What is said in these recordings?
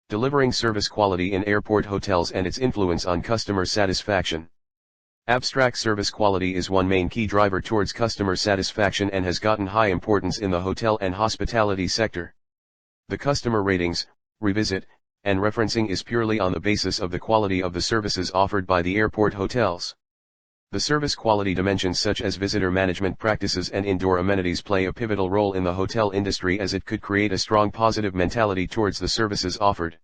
Delivering service quality in airport hotels and its influence on customer satisfaction. Abstract service quality is one main key driver towards customer satisfaction and has gotten high importance in the hotel and hospitality sector. The customer ratings, revisit, and referencing is purely on the basis of the quality of the services offered by the airport hotels. The service quality dimensions such as visitor management practices and indoor amenities play a pivotal role in the hotel industry, as it could create a strong positive mentality towards the services offered.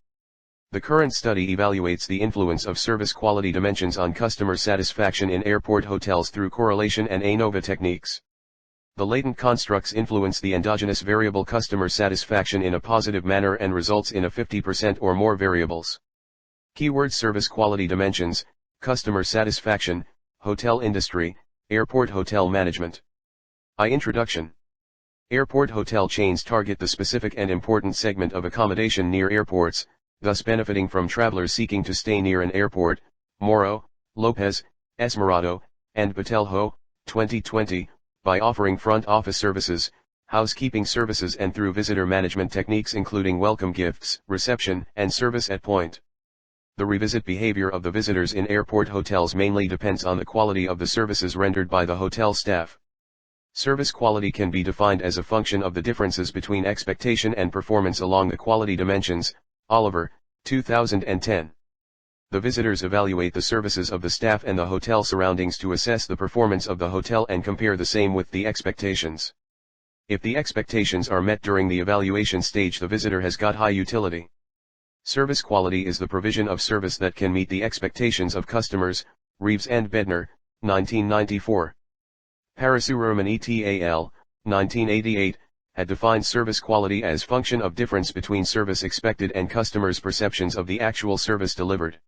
The current study evaluates the influence of service quality dimensions on customer satisfaction in airport hotels through correlation and ANOVA techniques. The latent constructs influence the endogenous variable customer satisfaction in a positive manner and results in a 50% or more variables. Keywords: service quality dimensions, customer satisfaction, hotel industry, airport hotel management. Introduction. Airport hotel chains target the specific and important segment of accommodation near airports, thus benefiting from travelers seeking to stay near an airport. Moro, Lopez, Esmerado, and Patelho, 2020, by offering front office services, housekeeping services and through visitor management techniques including welcome gifts, reception, and service at point. The revisit behavior of the visitors in airport hotels mainly depends on the quality of the services rendered by the hotel staff. Service quality can be defined as a function of the differences between expectation and performance along the quality dimensions. Oliver, 2010. The visitors evaluate the services of the staff and the hotel surroundings to assess the performance of the hotel and compare the same with the expectations. If the expectations are met during the evaluation stage, the visitor has got high utility. Service quality is the provision of service that can meet the expectations of customers. Reeves and Bednar, 1994. Parasubraman et al., 1988. Had defined service quality as function of difference between service expected and customers' perceptions of the actual service delivered.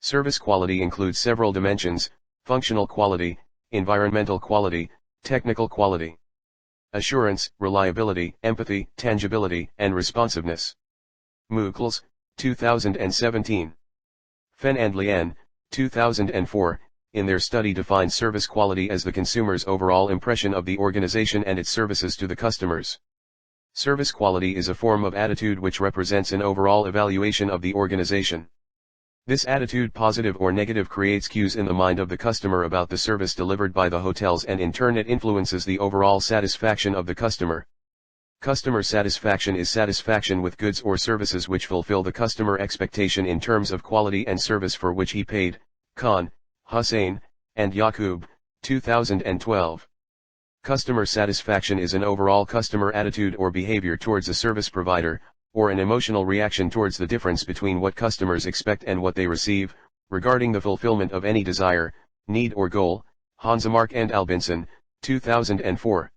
Service quality includes several dimensions: functional quality, environmental quality, technical quality, assurance, reliability, empathy, tangibility, and responsiveness. Mughals, 2017. Fen and Lian, 2004. In their study defined service quality as the consumer's overall impression of the organization and its services to the customers. Service quality is a form of attitude which represents an overall evaluation of the organization. This attitude, positive or negative, creates cues in the mind of the customer about the service delivered by the hotels, and in turn it influences the overall satisfaction of the customer. Customer satisfaction is satisfaction with goods or services which fulfill the customer expectation in terms of quality and service for which he paid. Khan, Hussain, and Yaqub, 2012. Customer satisfaction is an overall customer attitude or behavior towards a service provider, or an emotional reaction towards the difference between what customers expect and what they receive, regarding the fulfillment of any desire, need or goal. Hansemark and Albinson, 2004.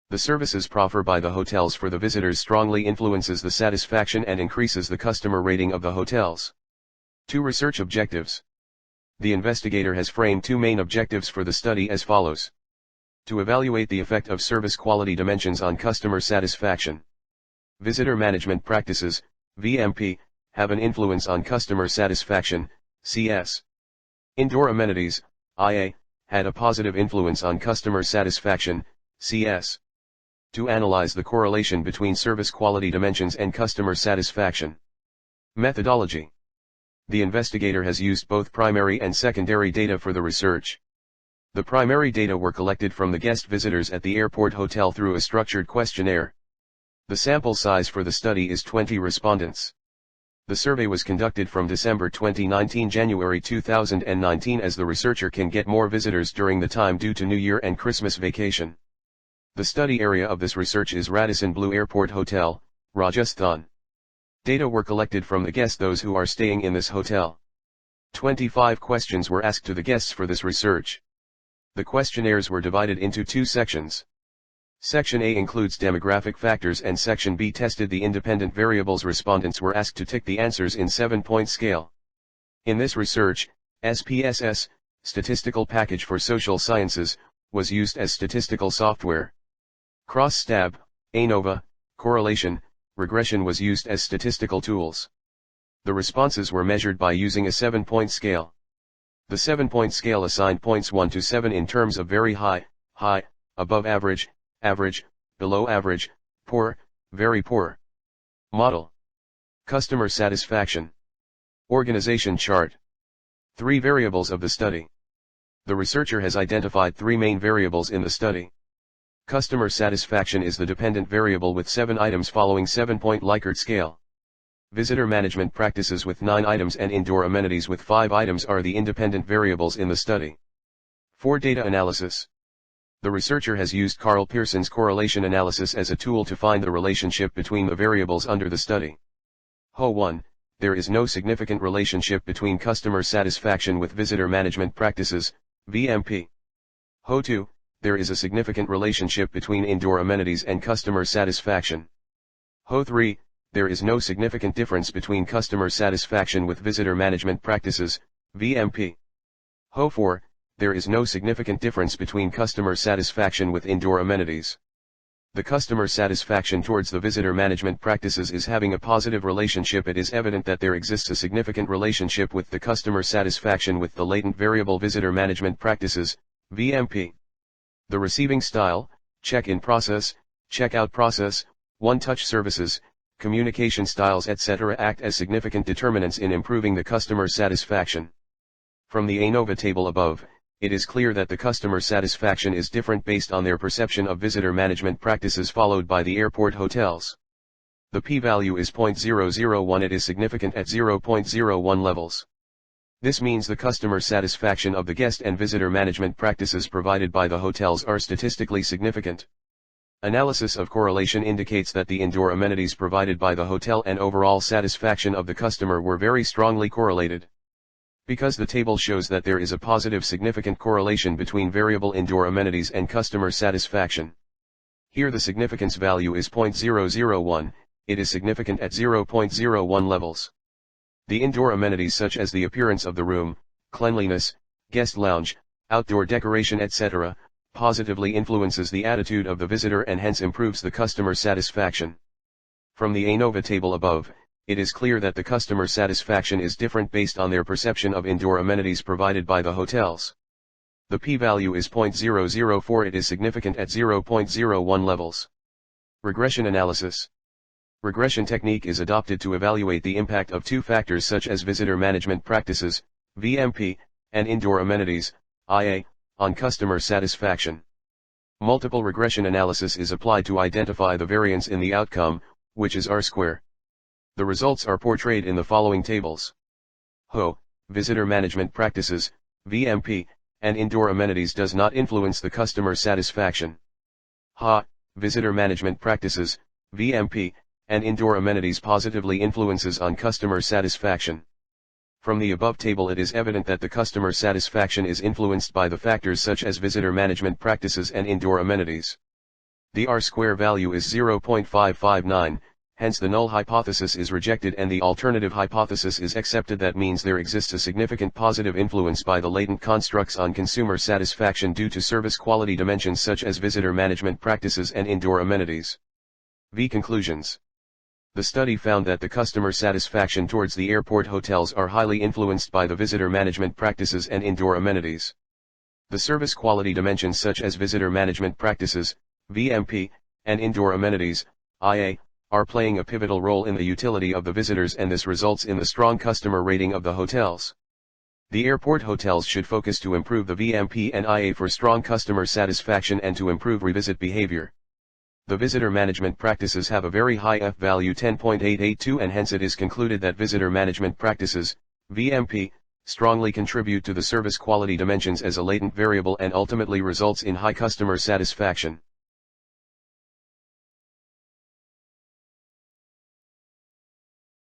The services proffered by the hotels for the visitors strongly influences the satisfaction and increases the customer rating of the hotels. 2 research objectives. The investigator has framed 2 main objectives for the study as follows. To evaluate the effect of service quality dimensions on customer satisfaction. Visitor management practices, VMP, have an influence on customer satisfaction, CS. Indoor amenities, IA, had a positive influence on customer satisfaction, CS. To analyze the correlation between service quality dimensions and customer satisfaction. Methodology. The investigator has used both primary and secondary data for the research. The primary data were collected from the guest visitors at the airport hotel through a structured questionnaire. The sample size for the study is 20 respondents. The survey was conducted from December 2019 to January 2019, as the researcher can get more visitors during the time due to New Year and Christmas vacation. The study area of this research is Radisson Blu Airport Hotel, Rajasthan. Data were collected from the guests, those who are staying in this hotel. 25 questions were asked to the guests for this research. The questionnaires were divided into 2 sections. Section A includes demographic factors and Section B tested the independent variables. Respondents were asked to tick the answers in 7-point scale. In this research, SPSS, Statistical Package for Social Sciences, was used as statistical software. Cross-stab, ANOVA, correlation, regression was used as statistical tools. The responses were measured by using a 7-point scale. The 7-point scale assigned points 1 to 7 in terms of very high, high, above average, average, below average, poor, very poor. Model. Customer satisfaction. Organization chart. 3 variables of the study. The researcher has identified 3 main variables in the study. Customer satisfaction is the dependent variable with 7 items following 7-point Likert scale. Visitor management practices with 9 items and indoor amenities with 5 items are the independent variables in the study. For data analysis. The researcher has used Carl Pearson's correlation analysis as a tool to find the relationship between the variables under the study. HO1, there is no significant relationship between customer satisfaction with visitor management practices, VMP. HO2, there is a significant relationship between indoor amenities and customer satisfaction. HO3, there is no significant difference between customer satisfaction with visitor management practices, VMP. HO4, there is no significant difference between customer satisfaction with indoor amenities. The customer satisfaction towards the visitor management practices is having a positive relationship. It is evident that there exists a significant relationship with the customer satisfaction with the latent variable visitor management practices, VMP. The receiving style, check-in process, check-out process, one-touch services, communication styles etc. act as significant determinants in improving the customer satisfaction. From the ANOVA table above, it is clear that the customer satisfaction is different based on their perception of visitor management practices followed by the airport hotels. The p-value is 0.001. It is significant at 0.01 levels. This means the customer satisfaction of the guest and visitor management practices provided by the hotels are statistically significant. Analysis of correlation indicates that the indoor amenities provided by the hotel and overall satisfaction of the customer were very strongly correlated. Because the table shows that there is a positive significant correlation between variable indoor amenities and customer satisfaction. Here the significance value is 0.001, it is significant at 0.01 levels. The indoor amenities such as the appearance of the room, cleanliness, guest lounge, outdoor decoration etc., positively influences the attitude of the visitor and hence improves the customer satisfaction. From the ANOVA table above, it is clear that the customer satisfaction is different based on their perception of indoor amenities provided by the hotels. The p-value is 0.004. It is significant at 0.01 levels. Regression analysis. Regression technique is adopted to evaluate the impact of 2 factors such as visitor management practices, VMP, and indoor amenities, IA, on customer satisfaction. Multiple regression analysis is applied to identify the variance in the outcome, which is R-square. The results are portrayed in the following tables. HO, visitor management practices, VMP, and indoor amenities does not influence the customer satisfaction. HA, visitor management practices, VMP, and indoor amenities positively influences on customer satisfaction. From the above table it is evident that the customer satisfaction is influenced by the factors such as visitor management practices and indoor amenities. The R-square value is 0.559, hence the null hypothesis is rejected and the alternative hypothesis is accepted. That means there exists a significant positive influence by the latent constructs on consumer satisfaction due to service quality dimensions such as visitor management practices and indoor amenities. V. Conclusions. The study found that the customer satisfaction towards the airport hotels are highly influenced by the visitor management practices and indoor amenities. The service quality dimensions such as visitor management practices, VMP, and indoor amenities, IA, are playing a pivotal role in the utility of the visitors, and this results in the strong customer rating of the hotels. The airport hotels should focus to improve the VMP and IA for strong customer satisfaction and to improve revisit behavior. The visitor management practices have a very high F value 10.882, and hence it is concluded that visitor management practices, VMP, strongly contribute to the service quality dimensions as a latent variable and ultimately results in high customer satisfaction.